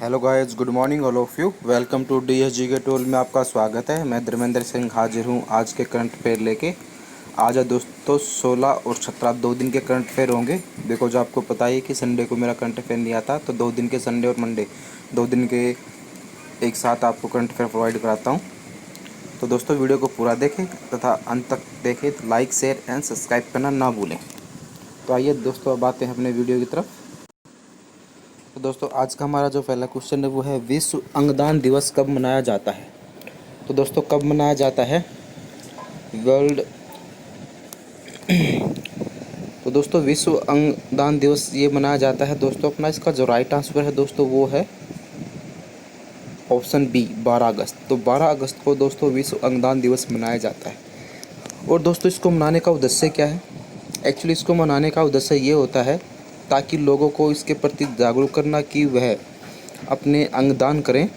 Hello guys, good morning all of you. Welcome to DSG के tool में आपका स्वागत है। मैं धर्मेंद्र सिंह हाजिर हूँ आज के करंट अफेयर लेके। आज है दोस्तों 16 और 17 दो दिन के करंट अफेयर होंगे। देखो, जो आपको पता ही है कि संडे को मेरा करंट अफेयर नहीं आता, तो 2 दिन के संडे और मंडे 2 दिन के एक साथ आपको करंट अफेयर प्रोवाइड कराता हूँ। तो दोस्तों, वीडियो को पूरा देखें तथा अंत तक देखें। तो लाइक, शेयर एंड सब्सक्राइब करना ना भूलें। तो आइए दोस्तों, अब आते हैं अपने वीडियो की तरफ। तो दोस्तों, आज का हमारा जो पहला क्वेश्चन है वो है, विश्व अंगदान दिवस कब मनाया जाता है। तो दोस्तों, कब मनाया जाता है वर्ल्ड तो दोस्तों, विश्व अंगदान दिवस ये मनाया जाता है दोस्तों अपना, इसका जो राइट आंसर है दोस्तों वो है ऑप्शन बी, 12 अगस्त। तो 12 अगस्त को दोस्तों विश्व अंगदान दिवस मनाया जाता है। और दोस्तों, इसको मनाने का उद्देश्य क्या है? एक्चुअली इसको मनाने का उद्देश्य ये होता है ताकि लोगों को इसके प्रति जागरूक करना कि वह अपने अंगदान करें,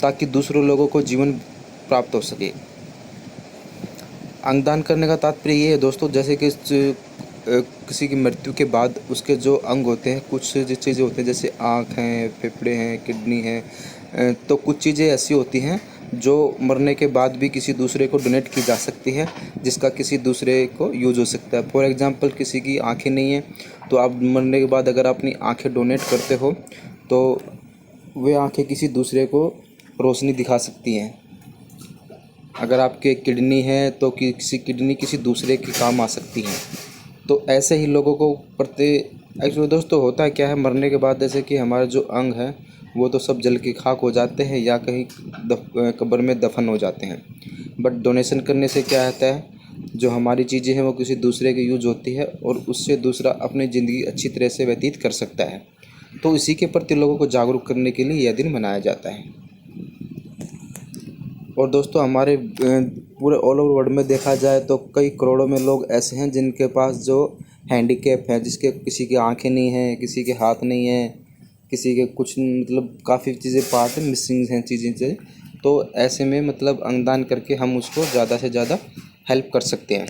ताकि दूसरों लोगों को जीवन प्राप्त हो सके। अंगदान करने का तात्पर्य ये है दोस्तों, जैसे कि किसी की मृत्यु के बाद उसके जो अंग होते हैं, कुछ जो चीज़ें होती हैं, जैसे आँख हैं, फेफड़े हैं, किडनी है, तो कुछ चीज़ें ऐसी होती हैं जो मरने के बाद भी किसी दूसरे को डोनेट की जा सकती है, जिसका किसी दूसरे को यूज हो सकता है। फॉर एग्जांपल, किसी की आंखें नहीं हैं, तो आप मरने के बाद अगर अपनी आंखें डोनेट करते हो तो वे आंखें किसी दूसरे को रोशनी दिखा सकती हैं। अगर आपके किडनी है तो किसी किडनी किसी दूसरे के काम आ सकती हैं। तो ऐसे ही लोगों को प्रति एक्चुअली दोस्तों होता है क्या है, मरने के बाद जैसे कि हमारे जो अंग हैं वो तो सब जल के खाक हो जाते हैं या कहीं कब्र में दफन हो जाते हैं। बट डोनेशन करने से क्या होता है, जो हमारी चीज़ें हैं वो किसी दूसरे के यूज होती है और उससे दूसरा अपनी ज़िंदगी अच्छी तरह से व्यतीत कर सकता है। तो इसी के प्रति लोगों को जागरूक करने के लिए यह दिन मनाया जाता है। और दोस्तों, हमारे पूरे ऑल ओवर वर्ल्ड में देखा जाए तो कई करोड़ों में लोग ऐसे हैं जिनके पास जो हैंडीकैप है, जिसके किसी की आंखें नहीं हैं, किसी के हाथ नहीं हैं, किसी के कुछ मतलब काफ़ी चीज़ें पार्ट मिसिंग हैं चीज़ें से। तो ऐसे में मतलब अंगदान करके हम उसको ज़्यादा से ज़्यादा हेल्प कर सकते हैं।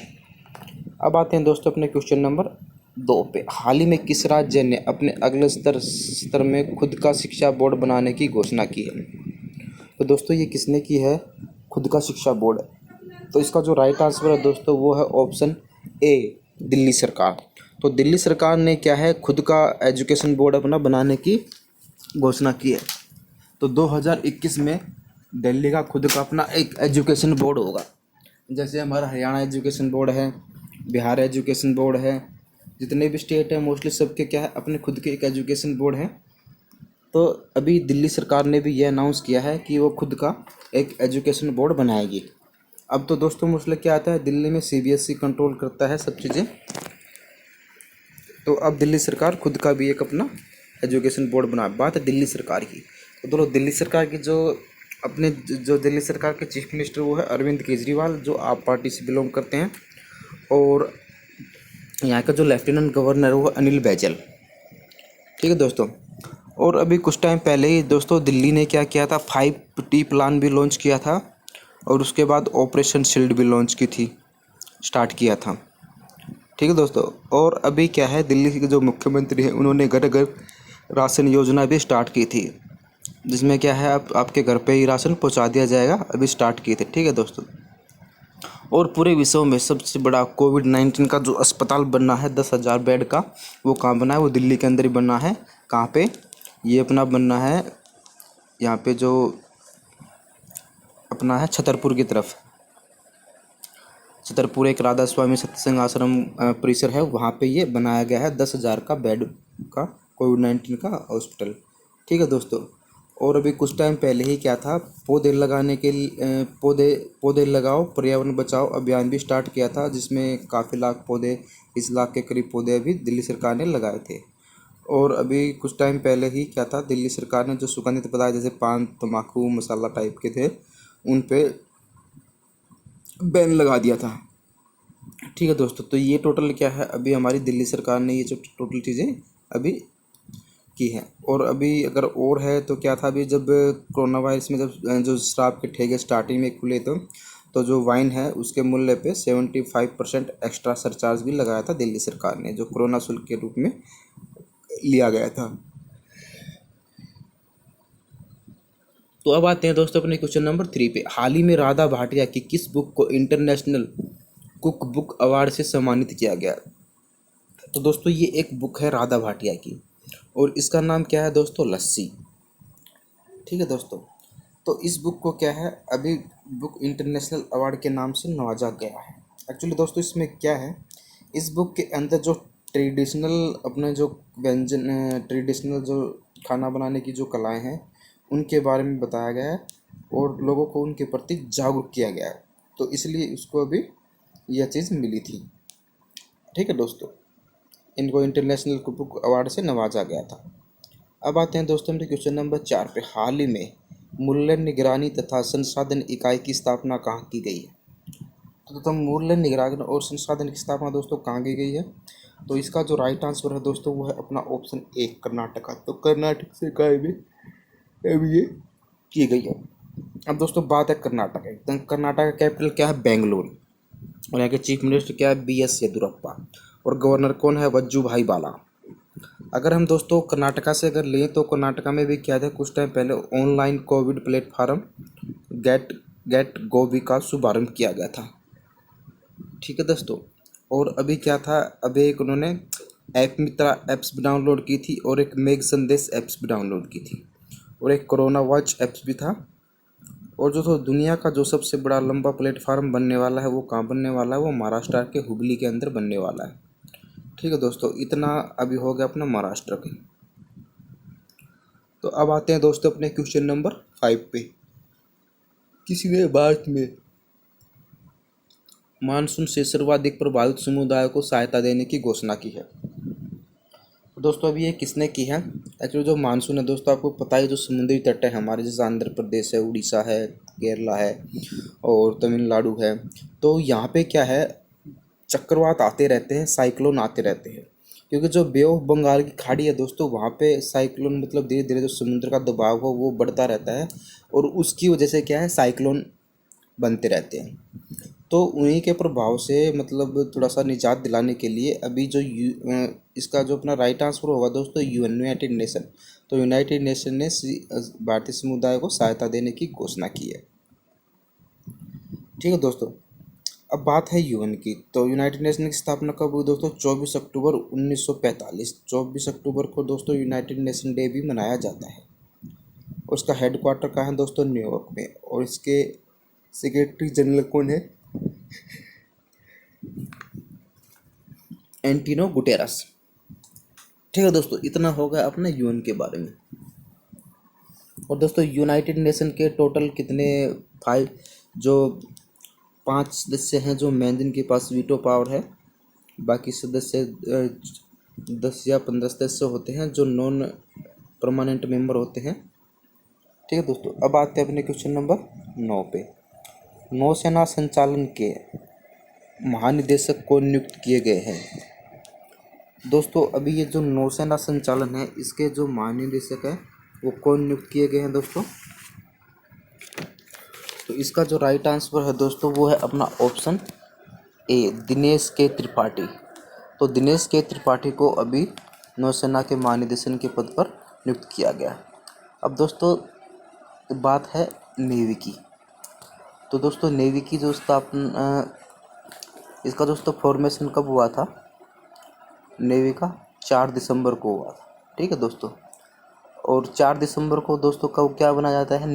अब आते हैं दोस्तों अपने क्वेश्चन नंबर 2 पे। हाल ही में किस राज्य ने अपने अगले स्तर में खुद का शिक्षा बोर्ड बनाने की घोषणा की है? तो दोस्तों, ये किसने की है? खुद का शिक्षा बोर्ड। तो इसका जो राइट आंसर है दोस्तों वो है ऑप्शन ए, दिल्ली सरकार। तो दिल्ली सरकार ने क्या है, खुद का एजुकेशन बोर्ड अपना बनाने की घोषणा की है। तो 2021 में दिल्ली का खुद का अपना एक एजुकेशन बोर्ड होगा। जैसे हमारा हरियाणा एजुकेशन बोर्ड है, बिहार एजुकेशन बोर्ड है, जितने भी स्टेट हैं मोस्टली सबके क्या है, अपने खुद के एक एजुकेशन बोर्ड है। तो अभी दिल्ली सरकार ने भी ये अनाउंस किया है कि वो खुद का एक एजुकेशन बोर्ड बनाएगी। अब तो दोस्तों मोस्टली क्या आता है, दिल्ली में CBSE कंट्रोल करता है सब चीज़ें। तो अब दिल्ली सरकार खुद का भी एक अपना एजुकेशन बोर्ड बना। बात है दिल्ली सरकार की। तो दोस्तों, दिल्ली सरकार की जो दिल्ली सरकार के चीफ मिनिस्टर वो है अरविंद केजरीवाल, जो आप पार्टी से बिलोंग करते हैं। और यहाँ का जो लेफ्टिनेंट गवर्नर है वो अनिल बैजल। ठीक है दोस्तों। और अभी कुछ टाइम पहले ही दोस्तों दिल्ली ने क्या किया था, 5T प्लान भी लॉन्च किया था और उसके बाद ऑपरेशन शील्ड भी लॉन्च की थी, स्टार्ट किया था। ठीक है दोस्तों। और अभी क्या है, दिल्ली के जो मुख्यमंत्री हैं उन्होंने घर घर राशन योजना भी स्टार्ट की थी, जिसमें क्या है आपके घर पे ही राशन पहुंचा दिया जाएगा, अभी स्टार्ट किए थे। ठीक है दोस्तों। और पूरे विश्व में सबसे बड़ा कोविड-19 का जो अस्पताल बनना है 10,000 बेड का, वो कहाँ बना है? वो दिल्ली के अंदर ही बनना है। कहाँ पे? ये अपना बनना है यहाँ पे जो अपना है छतरपुर की तरफ। छतरपुर एक राधा स्वामी सत्संग आश्रम परिसर है, वहाँ पे ये बनाया गया है 10,000 का बेड का कोविड-19 का हॉस्पिटल। ठीक है दोस्तों। और अभी कुछ टाइम पहले ही क्या था, पौधे लगाने के लिए पौधे लगाओ पर्यावरण बचाओ अभियान भी स्टार्ट किया था, जिसमें काफ़ी लाख पौधे, इस लाख के करीब पौधे अभी दिल्ली सरकार ने लगाए थे। और अभी कुछ टाइम पहले ही क्या था, दिल्ली सरकार ने जो सुगंधित पदार्थ जैसे पान, तम्बाकू, मसाला टाइप के थे, उन पे बैन लगा दिया था। ठीक है दोस्तों। तो ये टोटल क्या है, अभी हमारी दिल्ली सरकार ने ये जो टोटल चीज़ें अभी की हैं। और अभी अगर और है तो क्या था, अभी जब कोरोना वायरस में जब जो शराब के ठेके स्टार्टिंग में खुले तो जो वाइन है उसके मूल्य पे 75% एक्स्ट्रा सरचार्ज भी लगाया था दिल्ली सरकार ने, जो कोरोना शुल्क के रूप में लिया गया था। तो अब आते हैं दोस्तों अपने क्वेश्चन नंबर 3 पे। हाल ही में राधा भाटिया की किस बुक को इंटरनेशनल कुक बुक अवार्ड से सम्मानित किया गया? तो दोस्तों ये एक बुक है राधा भाटिया की, और इसका नाम क्या है दोस्तों? लस्सी। ठीक है दोस्तों, तो इस बुक को क्या है, अभी बुक इंटरनेशनल अवार्ड के नाम से नवाजा गया है। एक्चुअली दोस्तों इसमें क्या है, इस बुक के अंदर जो ट्रेडिशनल अपने जो व्यंजन ट्रेडिशनल जो खाना बनाने की जो कलाएं हैं उनके बारे में बताया गया है और लोगों को उनके प्रति जागरूक किया गया है, तो इसलिए उसको अभी यह चीज़ मिली थी। ठीक है दोस्तों, इनको इंटरनेशनल बुक अवार्ड से नवाजा गया था। अब आते हैं दोस्तों मेरे क्वेश्चन नंबर 4 पे। हाल ही में मूल्य निगरानी तथा संसाधन इकाई की स्थापना कहाँ की गई है? तो दोस्तों मूल्य निगरानी और संसाधन की स्थापना दोस्तों कहाँ की गई है? तो इसका जो राइट आंसर है दोस्तों वो है अपना ऑप्शन ए, कर्नाटका। तो कर्नाटक से इकाई में अभी ये की गई है। अब दोस्तों बात है कर्नाटक की। तो कर्नाटक का कैपिटल क्या है? बेंगलुरु। और यहाँ के चीफ मिनिस्टर क्या है? BS येदुरप्पा। और गवर्नर कौन है? वजुभाई वाला। अगर हम दोस्तों कर्नाटका से अगर लें तो कर्नाटका में भी क्या था, कुछ टाइम पहले ऑनलाइन कोविड प्लेटफॉर्म गेट गोवी का शुभारंभ किया गया था। ठीक है दोस्तों, और अभी क्या था, अभी एक उन्होंने ऐप मित्रा ऐप्स भी डाउनलोड की थी और एक मेघ संदेश ऐप्स भी डाउनलोड की थी और एक कोरोना वॉच ऐप्स भी था। और जो तो दुनिया का जो सबसे बड़ा लंबा प्लेटफार्म बनने वाला है वो कहाँ बनने वाला है? वो महाराष्ट्र के हुबली के अंदर बनने वाला है। ठीक है दोस्तों, इतना अभी हो गया अपना महाराष्ट्र के। तो अब आते हैं दोस्तों अपने क्वेश्चन नंबर 5 पे। किसी ने भारत में मानसून से सर्वाधिक प्रभावित समुदाय को सहायता देने की घोषणा की है। दोस्तों अभी ये किसने की है? एक्चुअली जो मानसून है दोस्तों आपको पता है, जो समुद्री तट है हमारे, जैसे आंध्र प्रदेश है, उड़ीसा है, केरला है और तमिलनाडु है, तो यहाँ पे क्या है, चक्रवात आते रहते हैं, साइक्लोन आते रहते हैं, क्योंकि जो बे ऑफ बंगाल की खाड़ी है दोस्तों वहाँ पे साइक्लोन मतलब धीरे धीरे जो समुद्र का दबाव हो वो बढ़ता रहता है और उसकी वजह से क्या है, साइक्लोन बनते रहते हैं। तो उन्हीं के प्रभाव से मतलब थोड़ा सा निजात दिलाने के लिए अभी जो इसका जो अपना राइट आंसर होगा दोस्तों यूनाइटेड नेशन। तो यूनाइटेड नेशन ने भारतीय समुदाय को सहायता देने की घोषणा की है। ठीक है दोस्तों, अब बात है यूएन की। तो यूनाइटेड नेशन की स्थापना कब हुई दोस्तों? 24 अक्टूबर 1945। 24 अक्टूबर को दोस्तों यूनाइटेड नेशन डे भी मनाया जाता है। उसका हेडक्वार्टर कहाँ है दोस्तों? न्यूयॉर्क में। और इसके सेक्रेटरी जनरल कौन है? Antonio Guterres. ठीक है दोस्तों, इतना होगा अपने यूएन के बारे में। और दोस्तों यूनाइटेड नेशन के टोटल कितने 5 सदस्य हैं जो मेन जिनके पास वीटो पावर है। बाकी सदस्य 10 या 15 सदस्य होते हैं जो नॉन परमानेंट मेंबर होते हैं। ठीक है दोस्तों, अब आते हैं अपने क्वेश्चन नंबर 9 पे। नौसेना संचालन के महानिदेशक को नियुक्त किए गए हैं। दोस्तों अभी ये जो नौसेना संचालन है इसके जो महानिदेशक है वो कौन नियुक्त किए गए हैं दोस्तों? तो इसका जो राइट आंसर है दोस्तों वो है अपना ऑप्शन ए, दिनेश के त्रिपाठी। तो दिनेश के त्रिपाठी को अभी नौसेना के महानिदेशक के पद पर नियुक्त किया गया। अब दोस्तों बात है नेवी की। तो दोस्तों नेवी की जो स्थापना, इसका दोस्तों फॉर्मेशन कब हुआ था? नेवी का 4 दिसंबर को हुआ था। ठीक है दोस्तों, और 4 दिसंबर को दोस्तों कब क्या बनाया जाता है?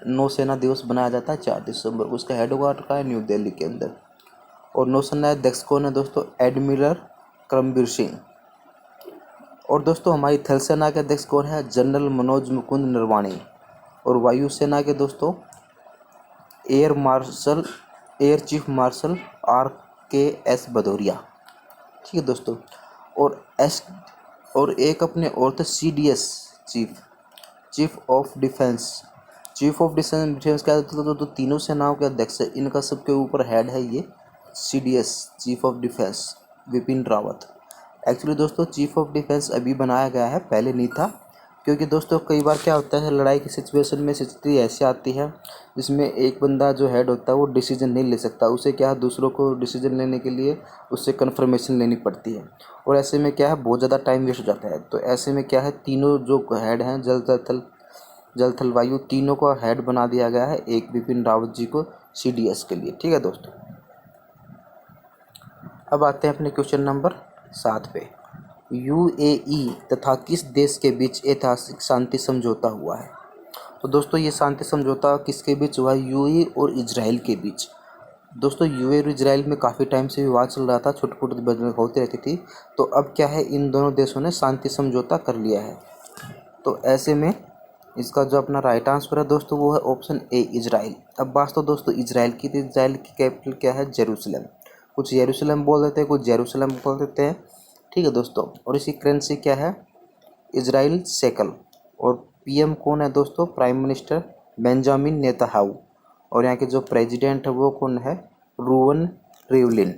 नौसेना दिवस बनाया जाता है 4 दिसंबर को। उसका हेडक्वार्टर का है न्यू दिल्ली के अंदर। और नौसेना अध्यक्ष कौन है दोस्तों? एडमिरल करमबीर सिंह। और दोस्तों हमारी थल सेना के अध्यक्ष कौन है? जनरल मनोज मुकुंद नरवाणे। और वायुसेना के दोस्तों air chief marshal RKS Bhadauria. ठीक है दोस्तों, और एक अपने और थे CDS chief of defence. Chief of defence क्या होता है? तो तीनों सेनाओं के अध्यक्ष है, इनका सबके ऊपर हेड है ये CDS chief of defence Vipin Rawat. Actually दोस्तों चीफ ऑफ डिफेंस अभी बनाया गया है, पहले नहीं था, क्योंकि दोस्तों कई बार क्या होता है लड़ाई की सिचुएशन में स्थिति ऐसी आती है जिसमें एक बंदा जो हेड होता है वो डिसीजन नहीं ले सकता। उसे क्या है, दूसरों को डिसीजन लेने के लिए उससे कन्फर्मेशन लेनी पड़ती है और ऐसे में क्या है बहुत ज़्यादा टाइम वेस्ट हो जाता है। तो ऐसे में क्या है, तीनों जो हेड हैं जल थल जल थल वायु तीनों का हेड बना दिया गया है एक बिपिन रावत जी को CDS के लिए। ठीक है दोस्तों, अब आते हैं अपने क्वेश्चन नंबर 7 पे। UAE तथा किस देश के बीच ऐतिहासिक शांति समझौता हुआ है? तो दोस्तों ये शांति समझौता किसके बीच हुआ है? UAE और इजराइल के बीच। दोस्तों UAE और इजराइल में काफ़ी टाइम से विवाद चल रहा था, छोटी छोटी बहस होती रहती थी। तो अब क्या है, इन दोनों देशों ने शांति समझौता कर लिया है। तो ऐसे में इसका जो अपना राइट आंसर है दोस्तों वो है ऑप्शन ए इजराइल। अब बात तो दोस्तों इजराइल की, तो इजराइल की कैपिटल क्या है? जेरूसलम। कुछ यरूशलेम बोल देते हैं, कुछ जेरूसलम बोल देते हैं। ठीक है दोस्तों, और इसकी करेंसी क्या है? Israel shackle. और PM कौन है दोस्तों? Prime minister Benjamin Netanyahu. और यहाँ के जो प्रेसिडेंट है वो कौन है? रूवन रिवलिन।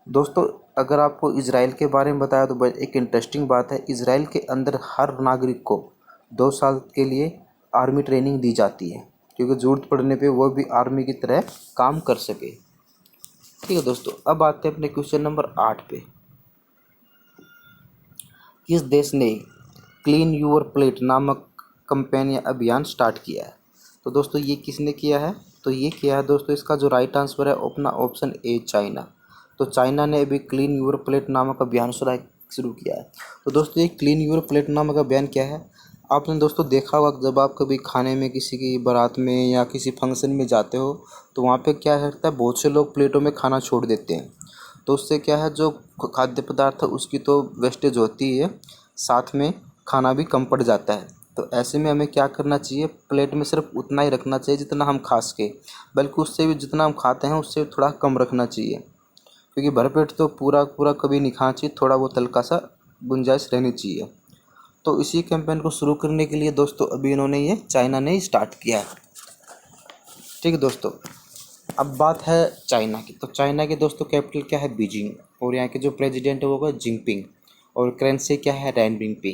दोस्तों अगर आपको इजराइल के बारे में बताया तो एक इंटरेस्टिंग बात है, इजराइल के अंदर हर नागरिक को 2 साल के लिए आर्मी ट्रेनिंग दी जाती है, क्योंकि ज़रूरत पड़ने पे वो भी आर्मी की तरह काम कर सके। ठीक है दोस्तों, अब आते हैं अपने क्वेश्चन नंबर 8 पे। किस देश ने क्लीन यूर प्लेट नामक कैंपेन या अभियान स्टार्ट किया है? तो दोस्तों ये किसने किया है? तो ये किया है दोस्तों, इसका जो राइट आंसर है अपना ऑप्शन ए चाइना। तो चाइना ने अभी क्लीन यूर प्लेट नामक अभियान शुरू किया है। तो दोस्तों ये क्लीन यूर प्लेट नामक अभियान क्या है? आपने दोस्तों देखा होगा जब आप कभी खाने में किसी की बारात में या किसी फंक्शन में जाते हो तो वहाँ पे क्या करता है, बहुत से लोग प्लेटों में खाना छोड़ देते हैं। तो उससे क्या है, जो खाद्य पदार्थ है उसकी तो वेस्टेज होती है, साथ में खाना भी कम पड़ जाता है। तो ऐसे में हमें क्या करना चाहिए, प्लेट में सिर्फ उतना ही रखना चाहिए जितना हम खा सके, बल्कि उससे भी जितना हम खाते हैं उससे थोड़ा कम रखना चाहिए, क्योंकि भरपेट तो पूरा पूरा कभी नहीं खाना चाहिए, थोड़ा बहुत हल्का सा गुंजाइश रहनी चाहिए। तो इसी कैंपेन को शुरू करने के लिए दोस्तों अभी इन्होंने ये चाइना ने स्टार्ट किया है। ठीक है दोस्तों, अब बात है चाइना की। तो चाइना के दोस्तों कैपिटल क्या है? बीजिंग। और यहाँ के जो प्रेसिडेंट है वो है जिनपिंग। और करेंसी क्या है? रेनबिंगपी।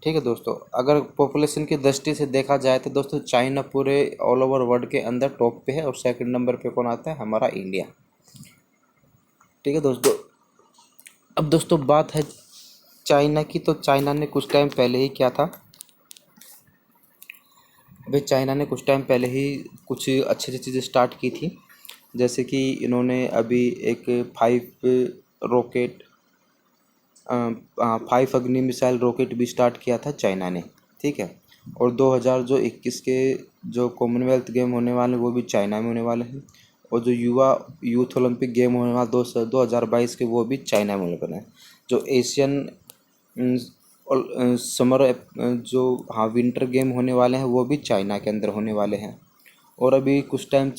ठीक है दोस्तों, अगर पॉपुलेशन की दृष्टि से देखा जाए तो दोस्तों चाइना पूरे ऑल ओवर वर्ल्ड के अंदर टॉप पे है, और सेकंड नंबर पे कौन आता है? हमारा इंडिया। ठीक है दोस्तों, अब दोस्तों बात है चाइना की। तो चाइना ने कुछ टाइम पहले ही क्या था, अभी चाइना ने कुछ टाइम पहले ही कुछ अच्छी अच्छी चीज़ें स्टार्ट की थी, जैसे कि इन्होंने अभी एक 5 अग्नि मिसाइल रॉकेट भी स्टार्ट किया था चाइना ने। ठीक है, और 2021 के जो कॉमनवेल्थ गेम होने वाले हैं वो भी चाइना में होने वाले हैं, और जो यूथ ओलंपिक गेम होने वाले 2022 के वो भी चाइना में होने वाले हैं। जो एशियन समर जो विंटर गेम होने वाले हैं वो भी चाइना के अंदर होने वाले हैं। और अभी कुछ टाइम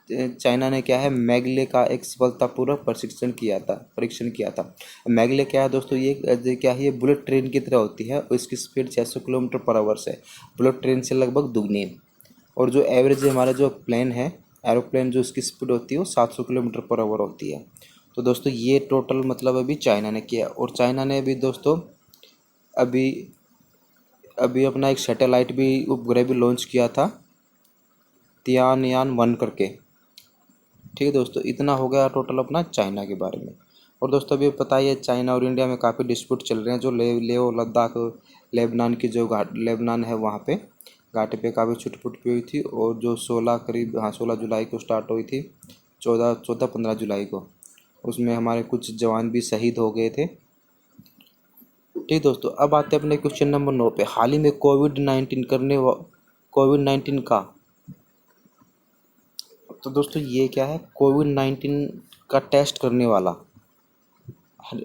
चाइना ने क्या है, मैगले का एक सफलतापूर्वक परीक्षण किया था। मैगले क्या है दोस्तों, ये क्या है, ये बुलेट ट्रेन की तरह होती है और इसकी स्पीड 600 किलोमीटर पर आवर है, बुलेट ट्रेन से लगभग दुगनी। और जो एवरेज हमारा जो प्लेन है, एरोप्लेन, जो इसकी स्पीड होती है वो 700 किलोमीटर पर आवर होती है। तो दोस्तों ये टोटल मतलब अभी चाइना ने किया। और चाइना ने अभी दोस्तों अभी अभी अपना एक सैटेलाइट भी उपग्रह भी लॉन्च किया था, तियानयान-1 करके। ठीक है दोस्तों, इतना हो गया टोटल अपना चाइना के बारे में। और दोस्तों अभी पता ही है चाइना और इंडिया में काफ़ी डिस्प्यूट चल रहे हैं, जो लेह लद्दाख लेबनान की जो लेबनान है वहाँ पे घाटी पे काफ़ी छुटपुट भी हुई थी, और जो 16 जुलाई को स्टार्ट हुई थी, 15 जुलाई को, उसमें हमारे कुछ जवान भी शहीद हो गए थे। ठीक दोस्तों, अब आते हैं अपने क्वेश्चन नंबर 9 पे। हाल ही में कोविड-19 का, तो दोस्तों ये क्या है, कोविड-19 का टेस्ट करने वाला,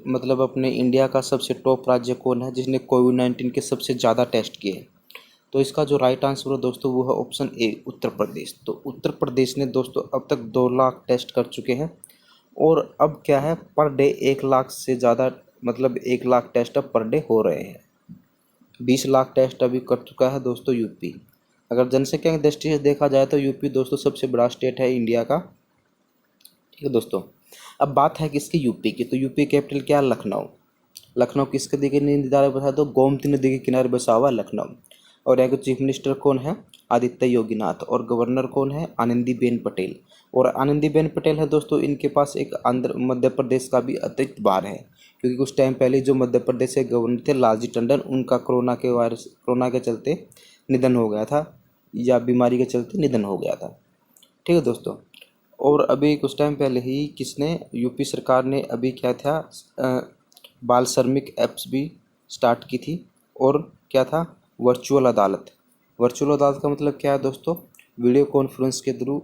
मतलब अपने इंडिया का सबसे टॉप राज्य कौन है जिसने कोविड-19 के सबसे ज़्यादा टेस्ट किए? तो इसका जो राइट आंसर है दोस्तों वो है ऑप्शन ए उत्तर प्रदेश। तो उत्तर प्रदेश ने दोस्तों अब तक 2 लाख टेस्ट कर चुके हैं, और अब क्या है, पर डे 1 लाख से ज़्यादा, मतलब 1 लाख टेस्ट अब पर डे हो रहे हैं। 20 लाख टेस्ट अभी कर चुका है दोस्तों यूपी। अगर जनसंख्या की दृष्टि से देखा जाए तो यूपी दोस्तों सबसे बड़ा स्टेट है इंडिया का। ठीक है दोस्तों, अब बात है किसकी? यूपी की। तो यूपी कैपिटल क्या है? लखनऊ। लखनऊ किसके किनारे बसा? तो गोमती नदी के किनारे बसा हुआ लखनऊ। और यहाँ के चीफ मिनिस्टर कौन है? आदित्य योगीनाथ। और गवर्नर कौन है? आनंदीबेन पटेल। और आनंदीबेन पटेल है दोस्तों, इनके पास एक मध्य प्रदेश का भी अतिरिक्त भार है, क्योंकि कुछ टाइम पहले जो मध्य प्रदेश के गवर्नर थे लालजी टंडन, उनका कोरोना के चलते निधन हो गया था या बीमारी के चलते निधन हो गया था। ठीक है दोस्तों। और अभी कुछ टाइम पहले ही किसने यूपी सरकार ने अभी क्या था बाल श्रमिक ऐप्स भी स्टार्ट की थी। और क्या था वर्चुअल अदालत। वर्चुअल अदालत का मतलब क्या है दोस्तों, वीडियो कॉन्फ्रेंस के थ्रू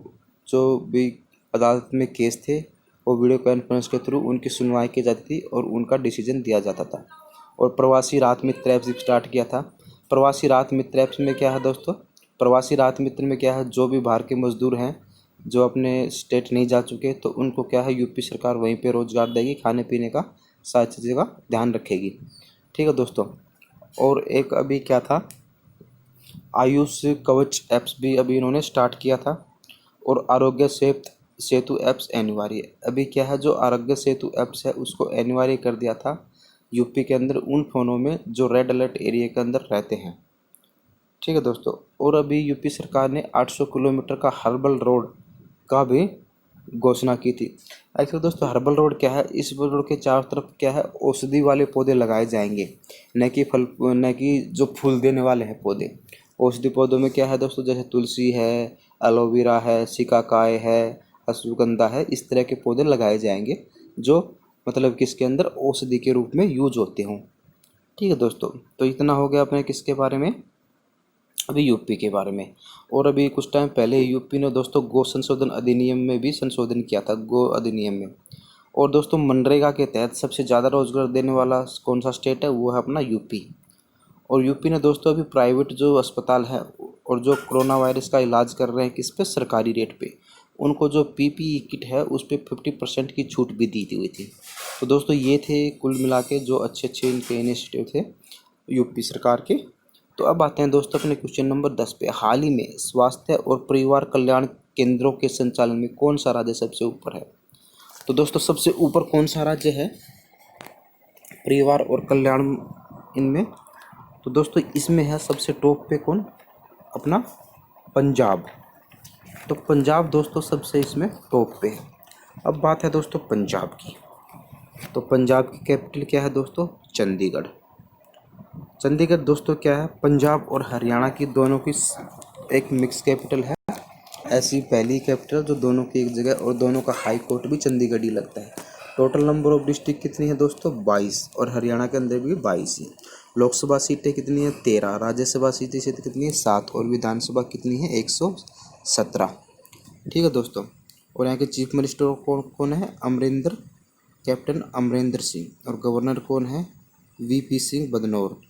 जो भी अदालत में केस थे वो वीडियो कॉन्फ्रेंस के थ्रू उनकी सुनवाई की जाती थी और उनका डिसीजन दिया जाता था। और प्रवासी राहत मित्र ऐप्स भी स्टार्ट किया था। प्रवासी राहत मित्र ऐप्स में क्या है दोस्तों, प्रवासी राहत मित्र में क्या है, जो भी बाहर के मजदूर हैं जो अपने स्टेट नहीं जा चुके तो उनको क्या है यूपी सरकार वहीं पे रोज़गार देगी, खाने पीने का सारी चीज़ों का ध्यान रखेगी। ठीक है दोस्तों। और एक अभी क्या था आयुष कवच ऐप्स भी अभी इन्होंने स्टार्ट किया था। और आरोग्य सेतु ऐप्स अनिवार्य। अभी क्या है जो आरोग्य सेतु ऐप्स है उसको अनिवार्य कर दिया था यूपी के अंदर उन फ़ोनों में जो रेड अलर्ट एरिया के अंदर रहते हैं। ठीक है दोस्तों। और अभी यूपी सरकार ने 800 किलोमीटर का हर्बल रोड का भी घोषणा की थी। एक्चुअली दोस्तों हर्बल रोड क्या है, इस रोड के चारों तरफ क्या है औषधि वाले पौधे लगाए जाएंगे, न कि जो फूल देने वाले हैं पौधे। औषधि पौधों में क्या है दोस्तों, जैसे तुलसी है, एलोवेरा है, सिकाकाई है, अश्वगंधा है, इस तरह के पौधे लगाए जाएंगे जो मतलब किसके अंदर औषधि के रूप में यूज होते हों। ठीक है दोस्तों। तो इतना हो गया अपने किसके बारे में, अभी यूपी के बारे में। और अभी कुछ टाइम पहले यूपी ने दोस्तों गो संशोधन अधिनियम में भी संशोधन किया था, गो अधिनियम में। और दोस्तों मनरेगा के तहत सबसे ज़्यादा रोजगार देने वाला कौन सा स्टेट है, वो है अपना यूपी। और यूपी ने दोस्तों अभी प्राइवेट जो अस्पताल है और जो कोरोना वायरस का इलाज कर रहे हैं किस पे, सरकारी रेट पे, उनको जो पीपीई किट है उस पर 50% की छूट भी दी हुई थी। तो दोस्तों ये थे कुल मिला के जो अच्छे अच्छे इनके इनिशिएटिव थे यूपी सरकार के। तो अब आते हैं दोस्तों अपने क्वेश्चन नंबर 10 पे। हाल ही में स्वास्थ्य और परिवार कल्याण केंद्रों के संचालन में कौन सा राज्य सबसे ऊपर है। तो दोस्तों सबसे ऊपर कौन सा राज्य है परिवार और कल्याण इनमें, तो दोस्तों इसमें है सबसे टॉप पे कौन, अपना पंजाब। तो पंजाब दोस्तों सबसे इसमें टॉप पे है। अब बात है दोस्तों पंजाब की। तो पंजाब की कैपिटल क्या है दोस्तों, चंडीगढ़। चंडीगढ़ दोस्तों क्या है, पंजाब और हरियाणा की दोनों की एक मिक्स कैपिटल है। ऐसी पहली कैपिटल जो दोनों की एक जगह, और दोनों का हाई कोर्ट भी चंडीगढ़ ही लगता है। टोटल नंबर ऑफ डिस्ट्रिक्ट कितनी है दोस्तों, 22। और हरियाणा के अंदर भी 22 ही। लोकसभा सीटें कितनी है, 13। राज्यसभा सीटें कितनी है, 7। और विधानसभा कितनी है, 117। ठीक है दोस्तों। और यहाँ के चीफ मिनिस्टर कौन कौन है, अमरिंदर, कैप्टन अमरिंदर सिंह। और गवर्नर कौन है, VP Singh Badnore.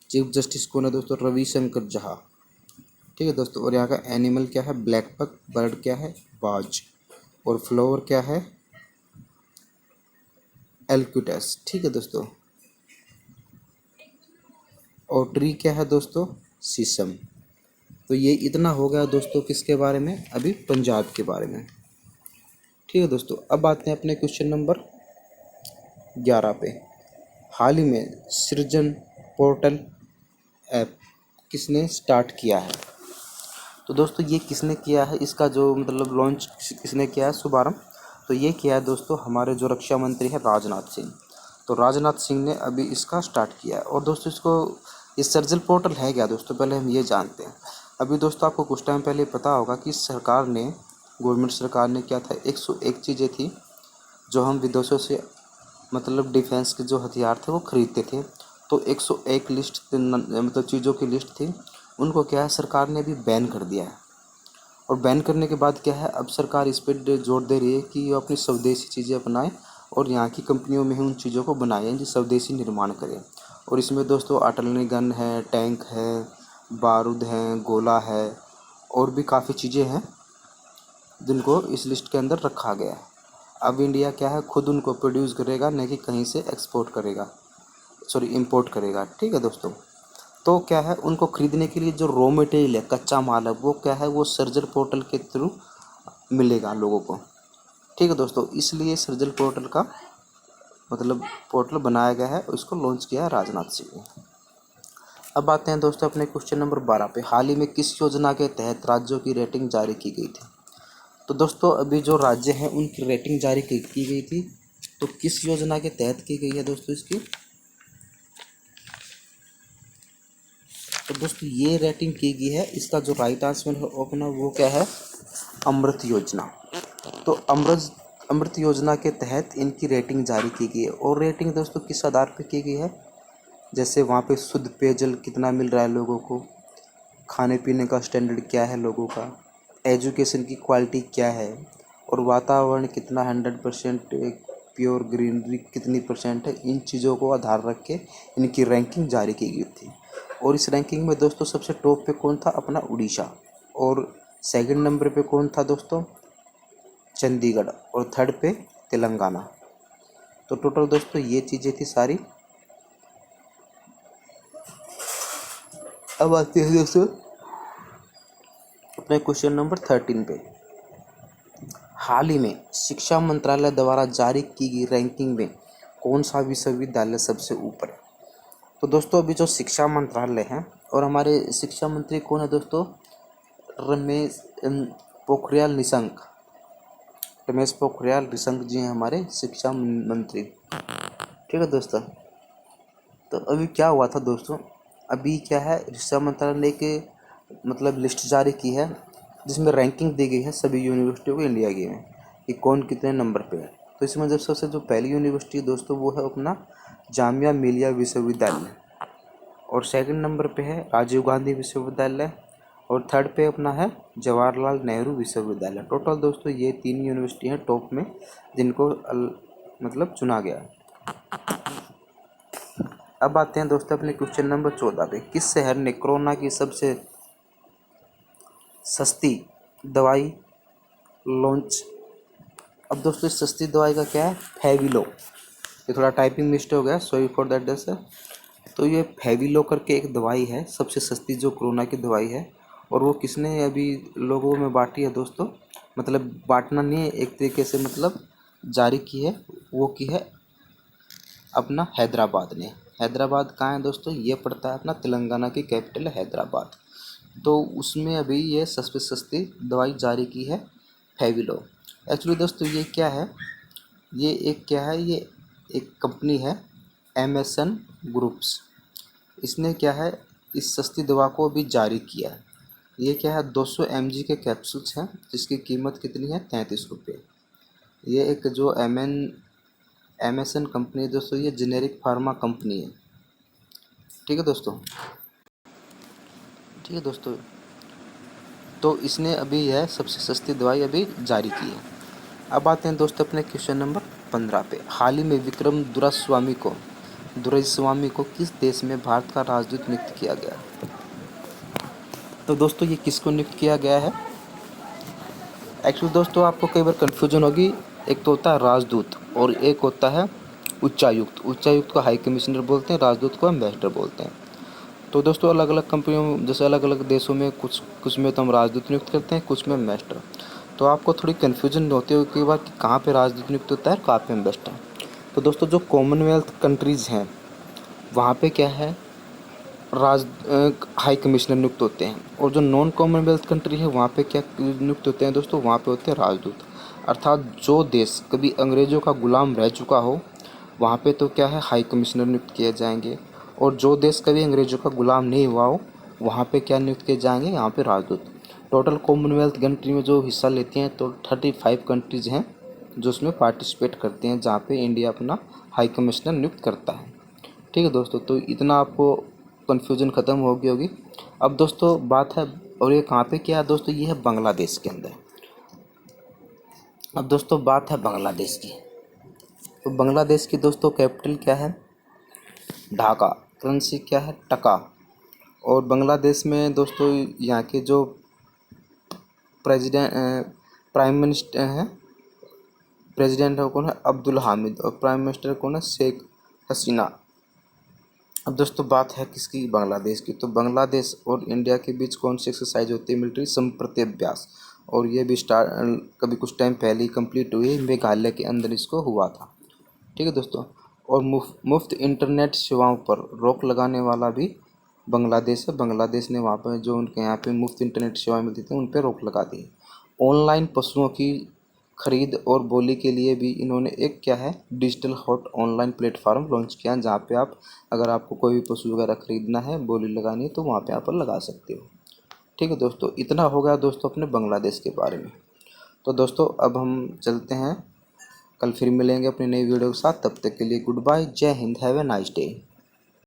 Chief justice कौन है दोस्तों, रविशंकर जहा। ठीक है दोस्तों। और यहाँ का एनिमल क्या है, ब्लैक बक। बर्ड क्या है, बाज। और फ्लावर क्या है, एल्क्यूटस। ठीक है दोस्तों। और ट्री क्या है दोस्तों, शीशम। तो ये इतना हो गया दोस्तों किसके बारे में, अभी पंजाब के बारे में। ठीक है दोस्तों। अब आते हैं अपने क्वेश्चन नंबर 11 पे। हाल ही में सृजन पोर्टल ऐप किसने स्टार्ट किया है। तो दोस्तों ये किसने किया है, इसका जो मतलब लॉन्च किसने किया है, शुभारंभ, तो ये किया है दोस्तों हमारे जो रक्षा मंत्री हैं राजनाथ सिंह। तो राजनाथ सिंह ने अभी इसका स्टार्ट किया है। और दोस्तों इसको इस सर्जिल पोर्टल है क्या दोस्तों, पहले हम ये जानते हैं। अभी दोस्तों आपको कुछ टाइम पहले पता होगा कि सरकार ने, गवर्नमेंट सरकार ने क्या था, 101 चीज़ें थी जो हम विदेशों से मतलब डिफेंस के जो हथियार थे वो खरीदते थे। तो 101 लिस्ट मतलब चीज़ों की लिस्ट थी, उनको क्या है सरकार ने अभी बैन कर दिया है। और बैन करने के बाद क्या है, अब सरकार इस पर जोर दे रही है कि वो अपनी स्वदेशी चीज़ें अपनाएं और यहाँ की कंपनियों में ही उन चीज़ों को बनाएं जो स्वदेशी निर्माण करें। और इसमें दोस्तों आर्टिलरी गन है, टैंक है, बारूद हैं, गोला है, और भी काफ़ी चीज़ें हैं जिनको इस लिस्ट के अंदर रखा गया है। अब इंडिया क्या है खुद उनको प्रोड्यूस करेगा, न कि कहीं से एक्सपोर्ट करेगा, सॉरी इंपोर्ट करेगा। ठीक है दोस्तों। तो क्या है उनको खरीदने के लिए जो रॉ मटेरियल है, कच्चा माल है, वो क्या है वो सर्जर पोर्टल के थ्रू मिलेगा लोगों को। ठीक है दोस्तों। इसलिए सर्जर पोर्टल का मतलब पोर्टल बनाया गया है, उसको लॉन्च किया है राजनाथ सिंह ने। अब आते हैं दोस्तों अपने क्वेश्चन नंबर 12 पे। हाल ही में किस योजना के तहत राज्यों की रेटिंग जारी की गई थी। तो दोस्तों अभी जो राज्य हैं उनकी रेटिंग जारी की गई थी, तो किस योजना के तहत की गई है दोस्तों इसकी, तो दोस्तों ये रेटिंग की गई है, इसका जो राइट आंसर है अपना वो क्या है, अमृत योजना। तो अमृत योजना के तहत इनकी रेटिंग जारी की गई है। और रेटिंग दोस्तों किस आधार पर की गई है, जैसे वहाँ पे शुद्ध पेयजल कितना मिल रहा है लोगों को, खाने पीने का स्टैंडर्ड क्या है लोगों का, एजुकेशन की क्वालिटी क्या है, और वातावरण कितना 100% प्योर, ग्रीनरी कितनी परसेंट है। इन चीज़ों को आधार रख के इनकी रैंकिंग जारी की गई थी। और इस रैंकिंग में दोस्तों सबसे टॉप पे कौन था, अपना उड़ीसा, और सेकंड नंबर पे कौन था दोस्तों, चंडीगढ़, और थर्ड पे तेलंगाना। तो टोटल दोस्तों ये चीज़ें थी सारी। अब आते हैं दोस्तों अपने क्वेश्चन नंबर 13 पे। हाल ही में शिक्षा मंत्रालय द्वारा जारी की गई रैंकिंग में कौन सा विश्वविद्यालय सबसे ऊपर है। तो दोस्तों अभी जो शिक्षा मंत्रालय है, और हमारे शिक्षा मंत्री कौन है दोस्तों, रमेश पोखरियाल निशंक, रमेश पोखरियाल निशंक जी हैं हमारे शिक्षा मंत्री। ठीक है दोस्तों। तो अभी क्या हुआ था दोस्तों, अभी क्या है, शिक्षा मंत्रालय ने एक मतलब लिस्ट जारी की है जिसमें रैंकिंग दी गई है सभी यूनिवर्सिटियों को इंडिया की में, कि कौन कितने नंबर पे है। तो इसमें जब सबसे जो पहली यूनिवर्सिटी दोस्तों वो है अपना जामिया मिलिया विश्वविद्यालय, और सेकंड नंबर पे है राजीव गांधी विश्वविद्यालय, और थर्ड पे अपना है जवाहरलाल नेहरू विश्वविद्यालय। टोटल दोस्तों ये 3 यूनिवर्सिटी हैं टॉप में जिनको मतलब चुना गया है। अब आते हैं दोस्तों अपने क्वेश्चन नंबर 14 पे। किस शहर ने कोरोना की सबसे सस्ती दवाई लॉन्च। अब दोस्तों इस सस्ती दवाई का क्या है, फेविलो। ये थोड़ा टाइपिंग मिस्टेक हो गया, सॉरी फॉर दैट दोस्तों। तो ये फेविलो करके एक दवाई है सबसे सस्ती जो कोरोना की दवाई है, और वो किसने अभी लोगों में बांटी है दोस्तों, मतलब बांटना नहीं है, एक तरीके से मतलब जारी की है, वो की है अपना हैदराबाद ने। हैदराबाद कहाँ है दोस्तों, ये पड़ता है अपना तेलंगाना की कैपिटल है हैदराबाद। तो उसमें अभी ये सबसे सस्ती दवाई जारी की है फेविलो। एक्चुअली दोस्तों ये क्या है, ये एक क्या है, ये एक कंपनी है एमएसएन ग्रुप्स, इसने क्या है इस सस्ती दवा को अभी जारी किया है। ये क्या है 200 mg के कैप्सूल्स हैं जिसकी कीमत कितनी है, 33 रुपये। ये एक जो एमएसएन कंपनी है दोस्तों, ये जेनेरिक फार्मा कंपनी है। ठीक है दोस्तों, ठीक है दोस्तों। तो इसने अभी यह सबसे सस्ती दवाई अभी जारी की है। अब आते हैं दोस्तों अपने क्वेश्चन नंबर 15 पे। हाल ही में विक्रम दुराईस्वामी को किस देश में भारत का राजदूत नियुक्त किया गया। तो दोस्तों ये किसको नियुक्त किया गया है, एक्चुअली दोस्तों आपको कई बार कन्फ्यूजन होगी, एक तो होता है राजदूत और एक होता है उच्चायुक्त। उच्चायुक्त को हाई कमिश्नर बोलते हैं, राजदूत को एम्बेसडर बोलते हैं। तो दोस्तों अलग अलग कंपनियों जैसे अलग अलग देशों में कुछ में तो हम राजदूत नियुक्त करते हैं, कुछ में एम्बेसडर। तो आपको थोड़ी कन्फ्यूजन होती है कई बार कि कहाँ पे राजदूत नियुक्त होता है, कहाँ पे एम्बेसडर। तो दोस्तों जो कॉमनवेल्थ कंट्रीज़ हैं वहाँ पे क्या है, हाई कमिश्नर नियुक्त होते हैं, और जो नॉन कॉमनवेल्थ कंट्री है वहाँ पे क्या नियुक्त होते हैं दोस्तों, वहाँ पे होते हैं राजदूत। अर्थात जो देश कभी अंग्रेज़ों का गुलाम रह चुका हो वहाँ पे तो क्या है हाई कमिश्नर नियुक्त किए जाएंगे, और जो देश कभी अंग्रेज़ों का गुलाम नहीं हुआ हो वहाँ पे क्या नियुक्त किए जाएंगे, यहाँ पे राजदूत। टोटल कॉमनवेल्थ कंट्री में जो हिस्सा लेती हैं तो 35 कंट्रीज़ हैं जो उसमें पार्टिसिपेट करते हैं, जहाँ पे इंडिया अपना हाई कमिश्नर नियुक्त करता है। ठीक है दोस्तों, तो इतना आपको कन्फ्यूजन ख़त्म हो गई होगी। अब दोस्तों बात है, और ये कहाँ पे क्या है दोस्तों, ये है बांग्लादेश के अंदर। अब दोस्तों बात है बांग्लादेश की। तो बांग्लादेश की दोस्तों कैपिटल क्या है, ढाका। करेंसी क्या है, टका। और बांग्लादेश में दोस्तों यहाँ के जो प्राइम मिनिस्टर हैं, प्रेसिडेंट है कौन है, अब्दुल हामिद, और प्राइम मिनिस्टर कौन है, शेख हसीना। अब दोस्तों बात है किसकी, बांग्लादेश की। तो बांग्लादेश और इंडिया के बीच कौन सी एक्सरसाइज होती है, मिलिट्री संप्रति अभ्यास, और ये भी कभी कुछ टाइम पहले ही कंप्लीट हुई, मेघालय के अंदर इसको हुआ था। ठीक है दोस्तों। और मुफ्त इंटरनेट सेवाओं पर रोक लगाने वाला भी बांग्लादेश है। बांग्लादेश ने वहाँ पर जो उनके यहाँ पे मुफ्त इंटरनेट सेवाएं मिलती थी उन पर रोक लगा दी। ऑनलाइन पशुओं की खरीद और बोली के लिए भी इन्होंने एक क्या है digital hot online platform launch किया, जहाँ पे आप अगर आपको कोई भी पशु वगैरह खरीदना है, बोली लगानी है, तो वहाँ पे आप लगा सकते हो। ठीक है दोस्तों, इतना हो गया दोस्तों अपने बांग्लादेश के बारे में। तो दोस्तों अब हम चलते हैं, कल फिर मिलेंगे अपनी नई वीडियो के साथ। तब तक के लिए गुड बाय, जय Hind, have a nice day.